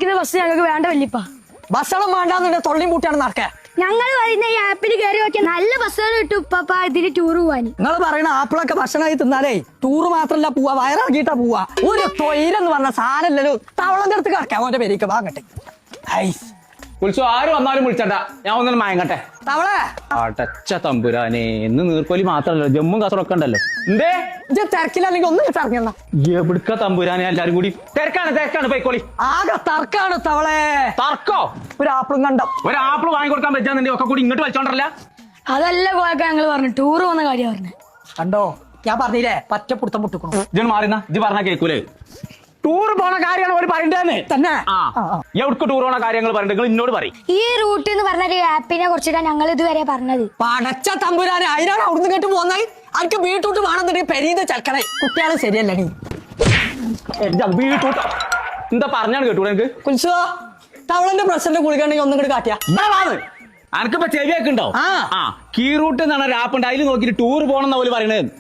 Bus ഞങ്ങൾക്ക് വേണ്ട വല്യപ്പ. ബസ്സളം വേണ്ടാന്നുണ്ടെ തൊള്ളിയും പൂട്ടിയാണ് നടക്കുക. ഞങ്ങൾ പറയുന്ന ഈ ആപ്പിൽ കയറി നോക്കിയാൽ നല്ല ബസ്സുകൾ കിട്ടും ഉപ്പ ഇതിന് ടൂർ പോവാൻ. നിങ്ങൾ പറയുന്ന ആപ്പിളൊക്കെ ഭക്ഷണമായി തിന്നാലേ ടൂറ് മാത്രല്ല പോവാ, വയറാക്കിയിട്ടാ പോവാ. ഒരു തൊയിലെന്ന് പറഞ്ഞ സാധനല്ലല്ലോ. തവളന്റെ അടുത്ത് കിടക്കാം അവന്റെ പേരേക്ക് വാങ്ങട്ടെ. വിളിച്ചു ആര് വന്നാലും വിളിച്ചണ്ട, ഞാൻ ഒന്നും മയങ്ങട്ടെ. തവളെ അടച്ച തമ്പുരാനെ, ഇന്ന് നീർക്കോലി മാത്രല്ലോ ജമ്മും കാസറൊക്കെ ഉണ്ടല്ലോ. എന്തേ തിരക്കില്ലെങ്കിൽ ഒന്നും ഇറങ്ങിയ എവിടുക്ക തമ്പുരാനെ എല്ലാരും കൂടി തിരക്കാണ് പൈക്കോളി. ആകെ തർക്കാണ് തവളെ. തർക്കോ? ഒരു ആപ്പിളും കണ്ടം ഒരു ആപ്പിൾ വാങ്ങിക്കൊടുക്കാൻ പറ്റാന്നുണ്ടെങ്കിൽ ഒക്കെ കൂടി ഇങ്ങോട്ട് വലിച്ചോണ്ടല്ല. അതല്ല കോയക്ക ഞങ്ങൾ പറഞ്ഞു ടൂർ പോകുന്ന കാര്യം പറഞ്ഞു. കണ്ടോ ഞാൻ പറഞ്ഞില്ലേ പറ്റ പുടുത്തം മുട്ടിക്കണു. ഇജ്ജ് മാറിന്ന ഇജ്ജ് പറഞ്ഞ കേൾക്കൂലേ. ടൂർ പോണ കാര്യമാണ് ഒരു പറയണ്ടേന്ന് തന്നെ. എവിടക്ക് ടൂർ പോണ കാര്യങ്ങൾ പറയണ്ട, നിങ്ങൾ ഇന്നോട് പറയും. ഈ റൂട്ട് എന്ന് പറഞ്ഞ ആപ്പിനെ കുറിച്ചിട്ടാണ് ഞങ്ങൾ ഇതുവരെ പറഞ്ഞത്. പടച്ച തമ്പുരാനെ, അതിനാണ് അവിടുന്ന് കേട്ട് പോകുന്നത്. എനിക്ക് വീട്ടൂട്ട് വേണമെന്നുണ്ടെങ്കിൽ പെരീന്ന് ചെക്കണേ. കുട്ടികളെ ശരിയല്ല നീ വീട്ടൂട്ട എന്താ പറഞ്ഞാണ് കേട്ടൂടെ എനിക്ക്. കുൽസോ തവളന്റെ പ്രസിഡന്റ് കുളിക്കണ്ടെങ്കിൽ ഒന്നും കൂടി കാട്ടിയാ അനക്കിപ്പോ ചെവിയൊക്കെ ഉണ്ടോ? കീ റൂട്ട് എന്നാണ് ഒരു ആപ്പ് ഉണ്ട്, അതിൽ നോക്കിട്ട് ടൂർ പോകണം പോലെ പറയണത്.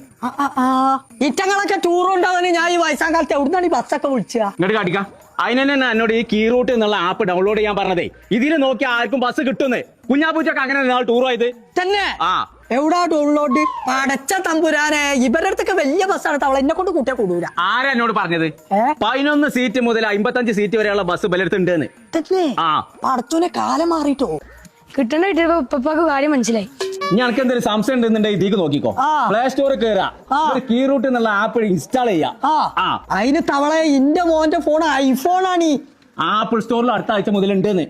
ഇറ്റങ്ങളൊക്കെ ടൂർ ഉണ്ടാവാൻ ഞാൻ ഈ വയസ്സാം കാലത്ത് എവിടുന്നാണ് ഈ ബസ്സൊക്കെ വിളിച്ചാ ഇങ്ങോട്ട് കാട്ടിക്കാം. അതിന് തന്നെ എന്നോട് ഈ കീ റൂട്ട് എന്നുള്ള ആപ്പ് ഡൗൺലോഡ് ചെയ്യാൻ പറഞ്ഞതേ. ഇതിന് നോക്കി ആർക്കും ബസ് കിട്ടുന്നേ. കുഞ്ഞാപ്പൂച്ചൊക്കെ അങ്ങനെ നാളെ ടൂർ പോയത് തന്നെ. എവിടാ ഡൗൺലോഡ്? പടച്ച തമ്പുരാനെ, ഇവരുടെ അടുത്തൊക്കെ വലിയ ബസ്സാണ് തവള. എന്നെ കൊണ്ട് കൂട്ടിയാ കൂടൂല. ആരാ എന്നോട് പറഞ്ഞത്? 11 സീറ്റ് മുതൽ 55 സീറ്റ് വരെയുള്ള ബസ് ബലെടുത്തുണ്ടെന്ന്. പടച്ചോനെ കാലം മാറിട്ടോ. കിട്ടണ കിട്ടിയപ്പോ ഉപ്പക്ക് കാര്യം മനസ്സിലായി. ഞങ്ങൾക്ക് എന്തെങ്കിലും സംശയം ഉണ്ടെന്നുണ്ടെങ്കിൽ ഇതിക്ക് നോക്കിക്കോ. പ്ലേ സ്റ്റോറിൽ കയറാ, കീ റൂട്ട് എന്നുള്ള ആപ്പ് ഇൻസ്റ്റാൾ ചെയ്യാം. അതിന് തവളെ ഇന്റെ മോന്റെ ഫോൺ ഐഫോൺ ആണ്. ആപ്പിൾ സ്റ്റോറിൽ അടുത്ത ആഴ്ച മുതൽ ഉണ്ടെന്ന്.